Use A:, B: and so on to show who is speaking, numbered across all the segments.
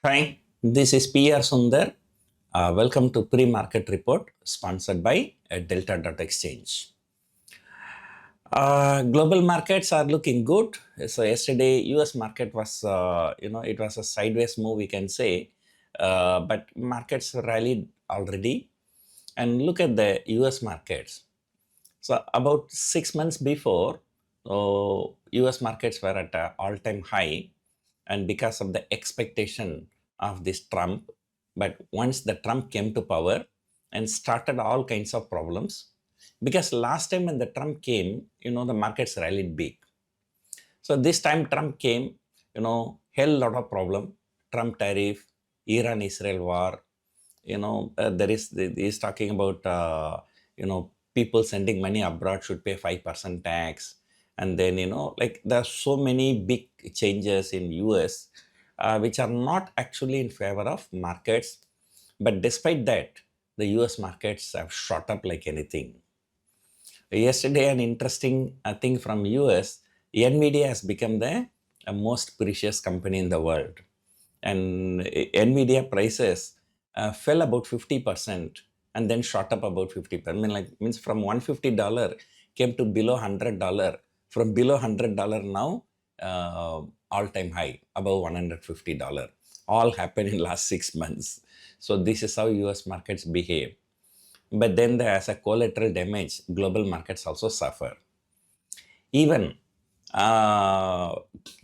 A: Hi, this is PR Sundar. Welcome to Pre-Market Report sponsored by Delta.exchange. Global markets are looking good. So yesterday, US market was, it was a sideways move, we can say, but markets rallied already. And look at the US markets. So about 6 months before, US markets were at an all-time high, and because of the expectation of this Trump. But once the Trump came to power and started all kinds of problems, because last time when the Trump came, the markets rallied big. So this time Trump came, hell lot of problem. Trump tariff, Iran-Israel war, he's talking about, people sending money abroad should pay 5% tax. And then, like there are so many big changes in US, which are not actually in favor of markets. But despite that, the US markets have shot up like anything. Yesterday, an interesting thing from US, NVIDIA has become the most precious company in the world. And NVIDIA prices fell about 50% and then shot up about 50%. Means from $150 came to below $100. From below $100 now, all-time high, above $150. All happened in last 6 months. So this is how US markets behave. But then as a collateral damage, global markets also suffer. Even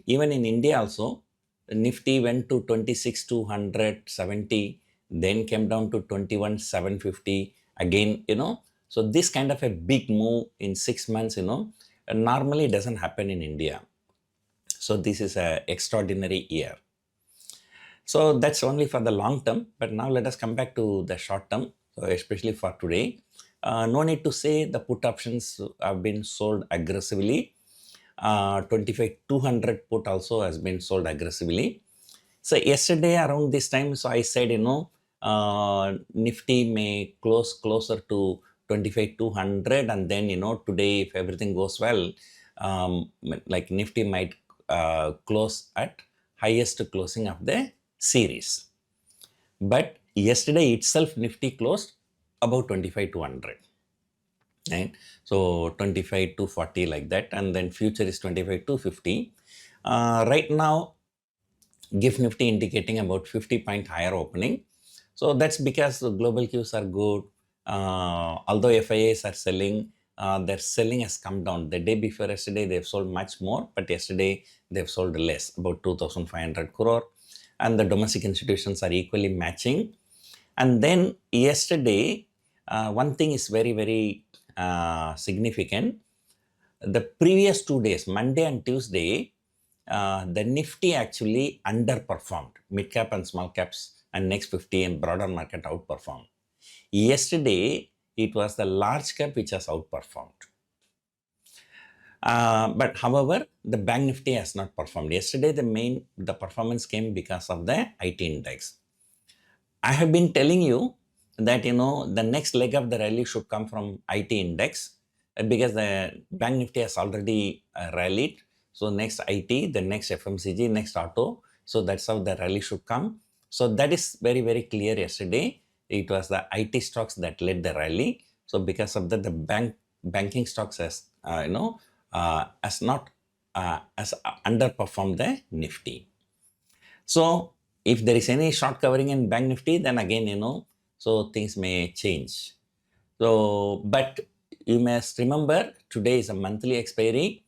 A: in India also, Nifty went to 26,270, then came down to 21,750 again, So this kind of a big move in 6 months, normally doesn't happen in India. So this is an extraordinary year. So that's only for the long term. But now let us come back to the short term, especially for today. No need to say the put options have been sold aggressively. 25,200 put also has been sold aggressively. So yesterday around this time, so I said, Nifty may close closer to 25,200, and then, today if everything goes well, like Nifty might close at highest closing of the series. But yesterday itself, Nifty closed about 25,200. Right? So 25,240 like that, and then future is 25,250. Right now, GIFT Nifty indicating about 50 point higher opening. So that's because the global cues are good. Although FIAs are selling, their selling has come down. The day before yesterday, they've sold much more, but yesterday they've sold less, about 2,500 crore. And the domestic institutions are equally matching. And then yesterday, one thing is very, very significant. The previous 2 days, Monday and Tuesday, the Nifty actually underperformed. Mid cap and small caps and next 50 and broader market outperformed. Yesterday, it was the large cap which has outperformed. But however, the Bank Nifty has not performed. Yesterday, the performance came because of the IT index. I have been telling you that, the next leg of the rally should come from IT index because the Bank Nifty has already rallied. So next IT, the next FMCG, next auto. So that's how the rally should come. So that is very, very clear yesterday. It was the IT stocks that led the rally. So because of that, the banking stocks has, has not has underperformed the Nifty. So if there is any short covering in Bank Nifty, then again, so things may change. So, but you must remember, today is a monthly expiry,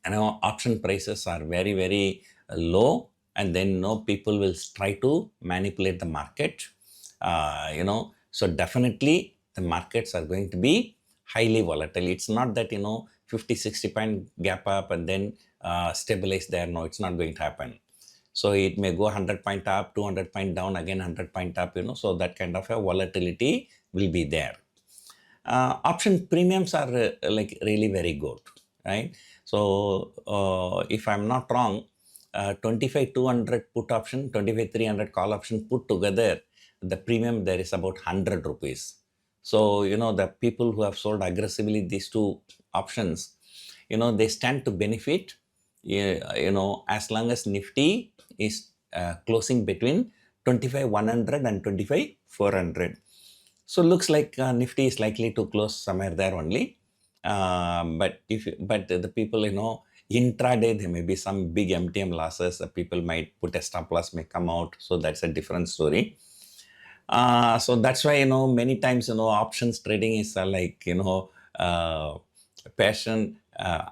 A: and option prices are very, very low, and then, people will try to manipulate the market, so definitely the markets are going to be highly volatile. It's not that, 50, 60 point gap up and then stabilize there. No, it's not going to happen. So it may go 100 point up, 200 point down, again 100 point up, so that kind of a volatility will be there. Option premiums are like really very good, right? So if I'm not wrong, 25,200 put option, 25,300 call option put together, the premium there is about 100 rupees. So, the people who have sold aggressively these two options, they stand to benefit, as long as Nifty is closing between 25,100 and 25,400. So looks like Nifty is likely to close somewhere there only. But the people, intraday there may be some big MTM losses. People might put a stop loss may come out. So that's a different story. So that's why, many times, options trading is passion,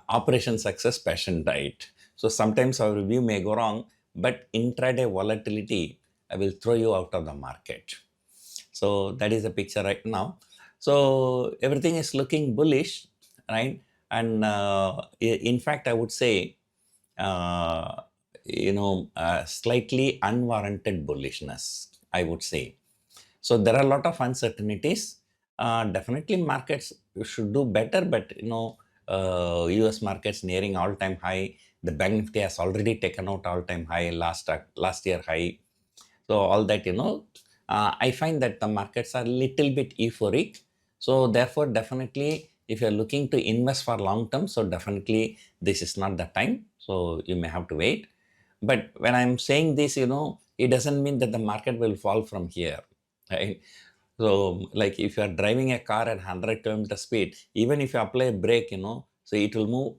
A: operation success, passion diet. So sometimes our review may go wrong, but intraday volatility will throw you out of the market. So that is the picture right now. So everything is looking bullish, right? And in fact, I would say, slightly unwarranted bullishness, I would say. So there are a lot of uncertainties. Definitely markets should do better, but US markets nearing all-time high. The Bank Nifty has already taken out all-time high last year high. So all that, I find that the markets are a little bit euphoric. So therefore, definitely, if you're looking to invest for long term, so definitely this is not the time. So you may have to wait. But when I'm saying this, it doesn't mean that the market will fall from here, right? So like if you are driving a car at 100 kilometer speed, even if you apply a brake, so it will move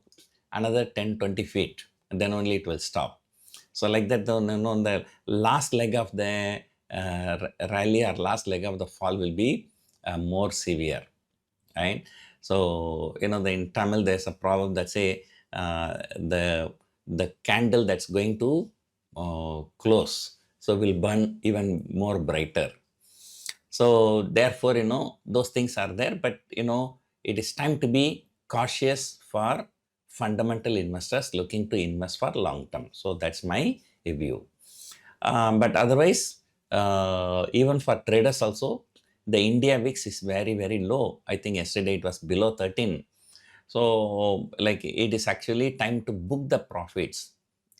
A: another 10, 20 feet, and then only it will stop. So like that, the last leg of the rally or last leg of the fall will be more severe, right? So, in Tamil, there's a proverb that say the candle that's going to close, so will burn even more brighter. So therefore, those things are there, but, it is time to be cautious for fundamental investors looking to invest for long term. So that's my view. But otherwise, even for traders also, the India VIX is very, very low. I think yesterday it was below 13. So like it is actually time to book the profits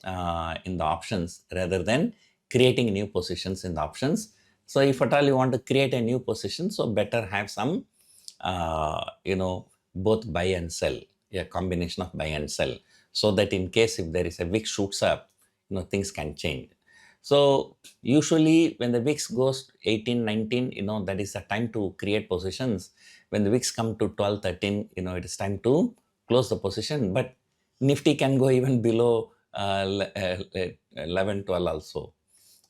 A: in the options rather than creating new positions in the options. So if at all you want to create a new position, so better have some, both buy and sell, a combination of buy and sell, so that in case if there is a VIX shoots up, things can change. So usually when the VIX goes 18, 19, that is the time to create positions. When the VIX come to 12, 13, it is time to close the position. But Nifty can go even below 11, 12 also.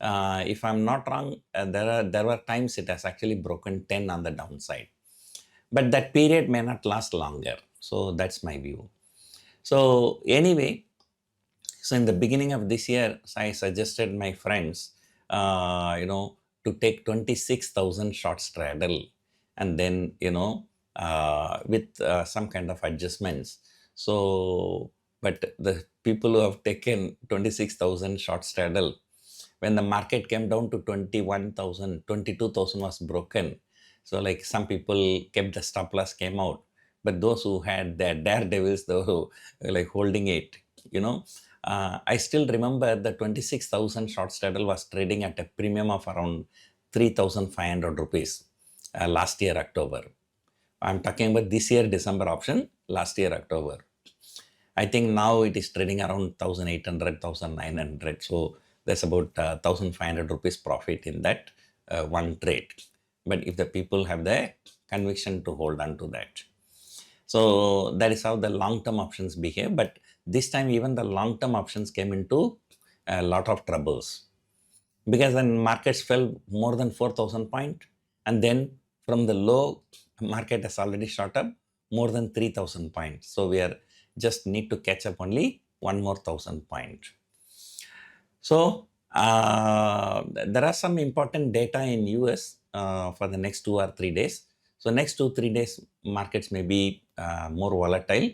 A: If I'm not wrong, there were times it has actually broken 10 on the downside. But that period may not last longer. So that's my view. So anyway, so in the beginning of this year, I suggested my friends, to take 26,000 short straddle and then, with some kind of adjustments. So, but the people who have taken 26,000 short straddle, when the market came down to 21,000, 22,000 was broken. So like some people kept the stop loss came out, but those who had their daredevils, they were like holding it, I still remember the 26,000 short straddle was trading at a premium of around 3,500 rupees last year, October. I'm talking about this year, December option, last year, October. I think now it is trading around 1,800, 1,900. So there's about 1,500 rupees profit in that one trade. But if the people have the conviction to hold on to that. So that is how the long-term options behave. But this time, even the long-term options came into a lot of troubles. Because when markets fell more than 4,000 points, and then from the low, market has already shot up more than 3,000 points. So we are just need to catch up only one more 1,000 points. So there are some important data in US for the next 2 or 3 days. So next 2-3 days, markets may be more volatile.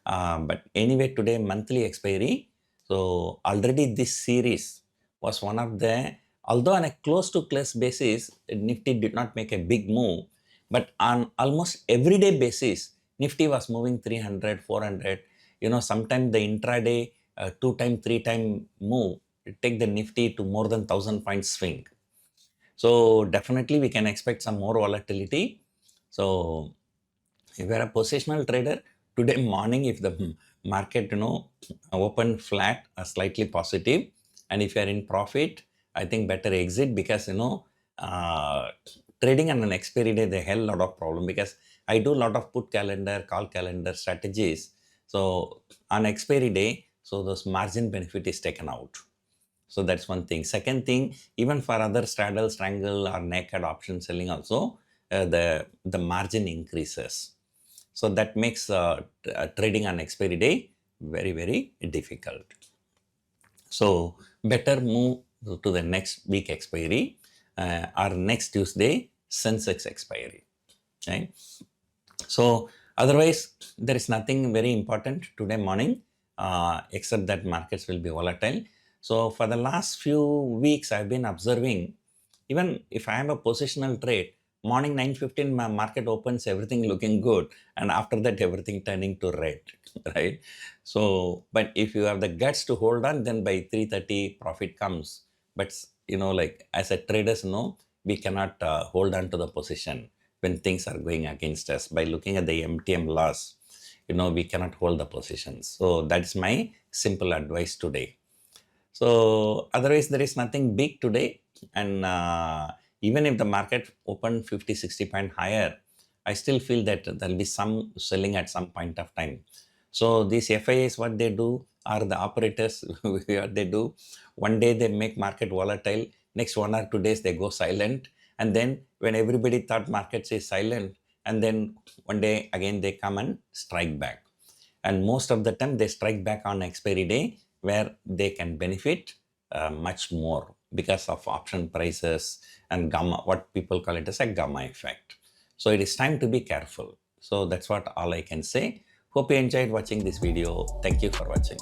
A: But anyway, today monthly expiry. So already this series was one of the, although on a close to close basis, Nifty did not make a big move, but on almost everyday basis, Nifty was moving 300, 400. Sometimes the intraday 2-time, 3-time move, take the Nifty to more than 1,000 points swing. So definitely we can expect some more volatility. So if you're a positional trader, today morning, if the market, opened flat or slightly positive, And if you are in profit, I think better exit, because trading on an expiry day, they have a lot of problem, because I do a lot of put calendar, call calendar strategies. So on expiry day, so those margin benefit is taken out. So that's one thing. Second thing, even for other straddle, strangle, or naked option selling also, the margin increases. So that makes trading on expiry day very, very difficult. So better move to the next week expiry, or next Tuesday Sensex expiry. Okay. So otherwise, there is nothing very important today morning, except that markets will be volatile. So for the last few weeks, I've been observing, even if I have a positional trade, morning 9:15 my market opens, everything looking good, and after that everything turning to red, right? So, but if you have the guts to hold on, then by 3:30 profit comes. But like as a traders, we cannot hold on to the position when things are going against us. By looking at the MTM loss, we cannot hold the positions. So that's my simple advice today. So otherwise, there is nothing big today. And even if the market opened 50, 60 point higher, I still feel that there'll be some selling at some point of time. So these FIAs, what they do, are the operators, what they do, one day they make market volatile, next 1 or 2 days they go silent. And then when everybody thought markets is silent, and then one day again they come and strike back. And most of the time they strike back on expiry day, where they can benefit much more because of option prices and gamma, what people call it as a gamma effect. So it is time to be careful. So that's what all I can say. Hope you enjoyed watching this video. Thank you for watching.